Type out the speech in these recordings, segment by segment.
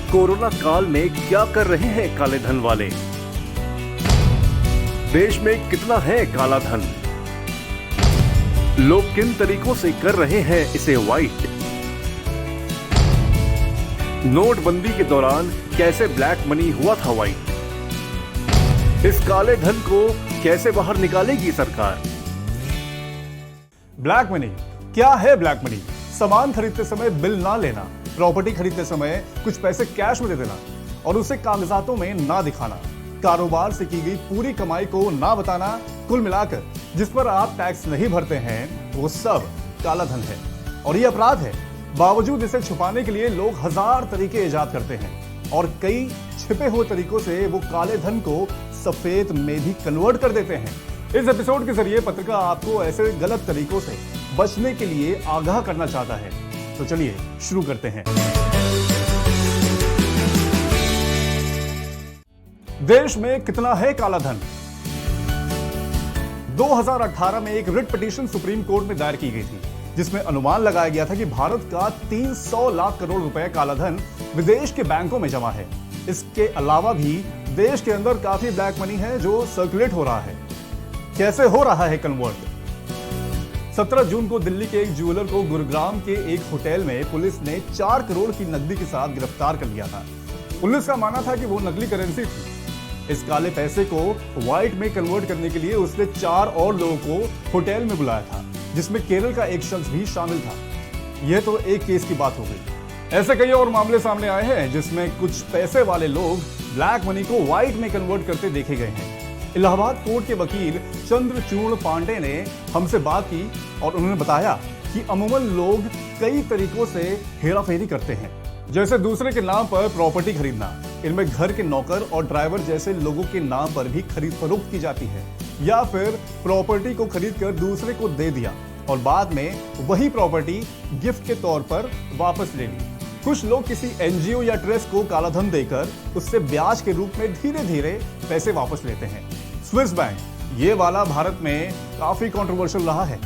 Corona काल में क्या कर रहे हैं काले धन वाले? देश में कितना है काला धन? लोग किन तरीकों से कर रहे हैं इसे व्हाइट? नोटबंदी के दौरान कैसे ब्लैक मनी हुआ था व्हाइट? इस काले धन को कैसे बाहर निकालेगी सरकार? ब्लैक मनी क्या है? ब्लैक मनी सामान खरीदते समय बिल ना लेना, प्रॉपर्टी खरीदते समय कुछ पैसे कैश में दे देना और उसे कागजातों में ना दिखाना, कारोबार से की गई पूरी कमाई को ना बताना, कुल मिलाकर जिस पर आप टैक्स नहीं भरते हैं वो सब काला धन है और ये अपराध है। बावजूद इसे छुपाने के लिए लोग हजार तरीके इजाद करते हैं और कई छिपे हुए तरीकों से वो काले धन को सफेद में भी कन्वर्ट कर देते हैं। इस एपिसोड के जरिए पत्रिका आपको ऐसे गलत तरीकों से बचने के लिए आगाह करना चाहता है। तो चलिए शुरू करते हैं। देश में कितना है काला धन? 2018 में एक रिट पिटीशन सुप्रीम कोर्ट में दायर की गई थी, जिसमें अनुमान लगाया गया था कि भारत का 300 लाख करोड़ रुपए काला धन विदेश के बैंकों में जमा है। इसके अलावा भी देश के अंदर काफी ब्लैक मनी है जो सर्कुलेट हो रहा है। कैसे हो रहा है कन्वर्ट? 17 जून को दिल्ली के एक ज्वेलर को गुरुग्राम के एक होटल में पुलिस ने 4 करोड़ की नकदी के साथ गिरफ्तार कर लिया था। पुलिस का मानना था कि वो नकली करेंसी थी। इस काले पैसे को व्हाइट में कन्वर्ट करने के लिए उसने 4 और लोगों को होटल में बुलाया था, जिसमें केरल का एक शख्स भी शामिल था। यह तो एक केस की बात हो गई। ऐसे कई और मामले सामने आए हैं जिसमें कुछ पैसे वाले लोग ब्लैक मनी को व्हाइट में कन्वर्ट करते देखे गए हैं। इलाहाबाद कोर्ट के वकील चंद्रचूड़ पांडे ने हमसे बात की और उन्होंने बताया कि अमूमन लोग कई तरीकों से हेराफेरी करते हैं, जैसे दूसरे के नाम पर प्रॉपर्टी खरीदना। इनमें घर के नौकर और ड्राइवर जैसे लोगों के नाम पर भी खरीद फरोख्त की जाती है, या फिर प्रॉपर्टी को खरीदकर दूसरे को दे दिया और बाद में वही प्रॉपर्टी गिफ्ट के तौर पर वापस ले ली। कुछ लोग किसी एनजीओ या ट्रस्ट को काला धन देकर उससे ब्याज के रूप में धीरे धीरे पैसे वापस लेते हैं। स्विस बैंक, ये वाला भारत में काफी कंट्रोवर्शियल रहा है।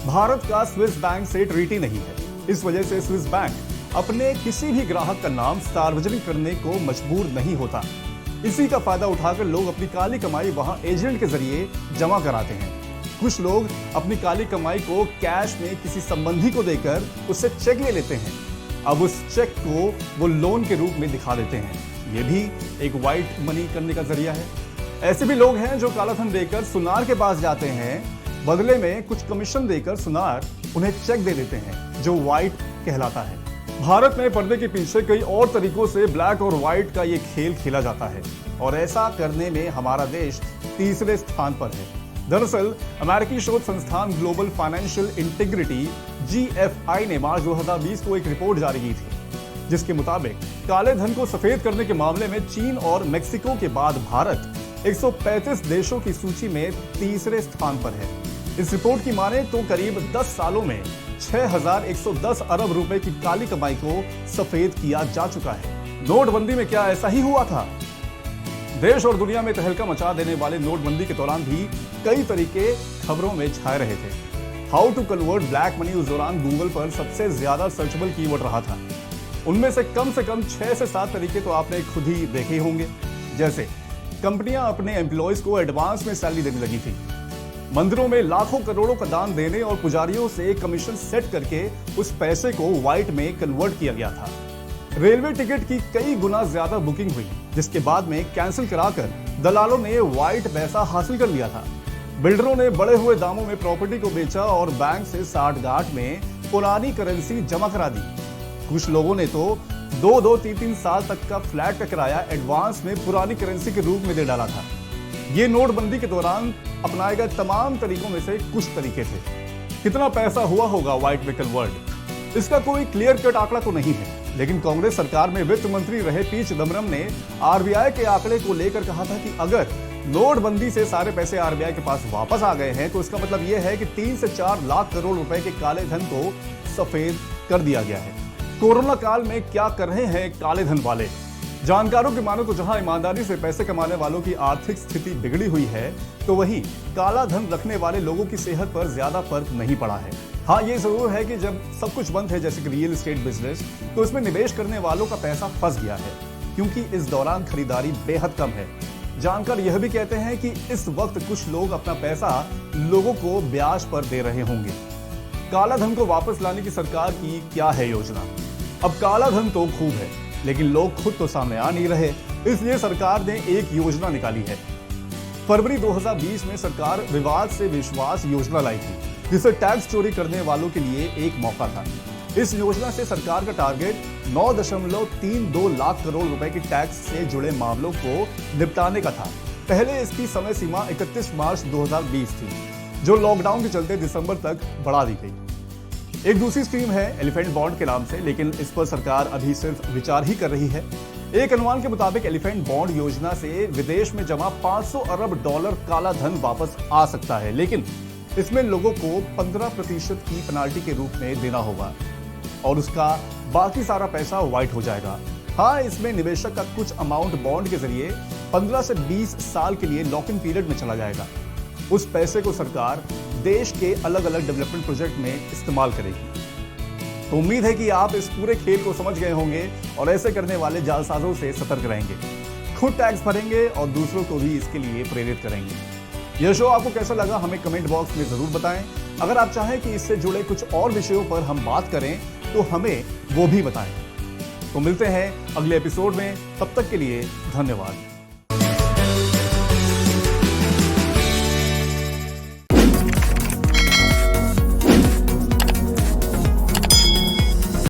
भारत का स्विस बैंक से ट्रीटी नहीं है, इस वजह से स्विस बैंक अपने किसी भी ग्राहक का नाम सार्वजनिक करने को मजबूर नहीं होता। इसी का फायदा उठाकर लोग अपनी काली कमाई वहां एजेंट के जरिए जमा कराते हैं। कुछ लोग अपनी काली कमाई को कैश में किसी संबंधी को देकर उससे चेक ले लेते हैं। अब उस चेक को वो लोन के रूप में दिखा देते हैं। ये भी एक व्हाइट मनी करने का जरिया है। ऐसे भी लोग हैं जो काला धन देकर सुनार के पास जाते हैं, बदले में कुछ कमीशन देकर सुनार उन्हें चेक दे देते हैं, जो व्हाइट कहलाता है। भारत में पर्दे के पीछे कई और तरीकों से ब्लैक और व्हाइट का ये खेल खेला जाता है और ऐसा करने में हमारा देश तीसरे स्थान पर है। दरअसल अमेरिकी शोध संस्थान ग्लोबल फाइनेंशियल इंटीग्रिटी GFI ने मार्च 2020 को एक रिपोर्ट जारी की थी, जिसके मुताबिक काले धन को सफेद करने के मामले में चीन और मेक्सिको के बाद भारत 135 देशों की सूची में तीसरे स्थान पर है। इस रिपोर्ट की माने तो करीब 10 सालों में 6,110 अरब रुपए की काली कमाई को सफेद किया जा चुका है। नोटबंदी में क्या ऐसा ही हुआ था? देश और दुनिया में तहलका मचा देने वाले नोटबंदी के दौरान भी कई तरीके खबरों में छाए रहे थे। How to convert black money उस दौरान गूगल पर सबसे ज्यादा सर्चेबल कीवर्ड रहा था। उनमें से कम 6 से 7 तरीके तो आपने खुद ही देखे होंगे, जैसे कंपनियां अपने एम्प्लॉयज को एडवांस में सैलरी देने लगी थी, मंदिरों में लाखों करोड़ों का दान देने और पुजारियों से कमीशन सेट करके उस पैसे को व्हाइट में कन्वर्ट किया गया था। रेलवे टिकट की कई गुना ज्यादा बुकिंग हुई, जिसके बाद में कैंसिल कराकर दलालों ने व्हाइट पैसा हासिल कर लिया था। बिल्डरों ने बढ़े हुए दामों में प्रॉपर्टी को बेचा और बैंक से साठगांठ में पुरानी करेंसी जमा करा दी। कुछ लोगों ने तो 2-3 साल तक का फ्लैट का किराया एडवांस में पुरानी करेंसी के रूप में दे डाला था। ये नोटबंदी के दौरान अपनाए गए तमाम तरीकों में से कुछ तरीके थे। कितना पैसा हुआ होगा व्हाइट में कन्वर्ट? इसका कोई क्लियर कट आंकड़ा तो नहीं है, लेकिन कांग्रेस सरकार में वित्त मंत्री रहे पी चिदम्बरम ने RBI के आंकड़े को लेकर कहा था कि अगर नोटबंदी से सारे पैसे RBI के पास वापस आ गए हैं तो इसका मतलब यह है कि 3 से 4 लाख करोड़ रुपए के काले धन को सफेद कर दिया गया है। कोरोना काल में क्या कर रहे हैं काले धन वाले? जानकारों की मानो तो जहां ईमानदारी से पैसे कमाने वालों की आर्थिक स्थिति बिगड़ी हुई है, तो वहीं काला धन रखने वाले लोगों की सेहत पर ज्यादा फर्क नहीं पड़ा है। हाँ, ये जरूर है कि जब सब कुछ बंद है, जैसे कि रियल एस्टेट बिजनेस, तो इसमें निवेश करने वालों का पैसा फंस गया है। क्योंकि इस दौरान खरीदारी बेहद कम है। जानकार यह भी कहते हैं कि इस वक्त कुछ लोग अपना पैसा लोगों को ब्याज पर दे रहे होंगे। काला धन को वापस लाने की सरकार की क्या है योजना? अब काला धन तो खूब है, लेकिन लोग खुद तो सामने आ नहीं रहे, इसलिए सरकार ने एक योजना निकाली है। फरवरी 2020 में सरकार विवाद से विश्वास योजना लाई थी, जिसे टैक्स चोरी करने वालों के लिए एक मौका था। इस योजना से सरकार का टारगेट 9.32 लाख करोड़ रुपए के टैक्स से जुड़े मामलों को निपटाने का था। पहले इसकी समय सीमा 31 मार्च 2020 थी, जो लॉकडाउन के चलते दिसंबर तक बढ़ा दी गई। एक दूसरी स्कीम है एलिफेंट बॉन्ड के नाम से, लेकिन इस पर सरकार अभी सिर्फ विचार ही कर रही है। एक अनुमान के मुताबिक एलिफेंट बॉन्ड योजना से विदेश में जमा 500 अरब डॉलर काला धन वापस आ सकता है, लेकिन इसमें लोगों को 15% की पेनाल्टी के रूप में देना होगा और उसका बाकी सारा पैसा वाइट हो जाएगा। हाँ, इसमें निवेशक का कुछ अमाउंट बॉन्ड के जरिए 15 से 20 साल के लिए लॉक इन पीरियड में चला जाएगा। उस पैसे को सरकार देश के अलग अलग डेवलपमेंट प्रोजेक्ट में इस्तेमाल करेगी। तो उम्मीद है कि आप इस पूरे खेल को समझ गए होंगे और ऐसे करने वाले जालसाजों से सतर्क रहेंगे, खुद टैक्स भरेंगे और दूसरों को भी इसके लिए प्रेरित करेंगे। यह शो आपको कैसा लगा हमें कमेंट बॉक्स में जरूर बताएं। अगर आप चाहें कि इससे जुड़े कुछ और विषयों पर हम बात करें तो हमें वो भी बताएं। तो मिलते हैं अगले एपिसोड में, तब तक के लिए धन्यवाद।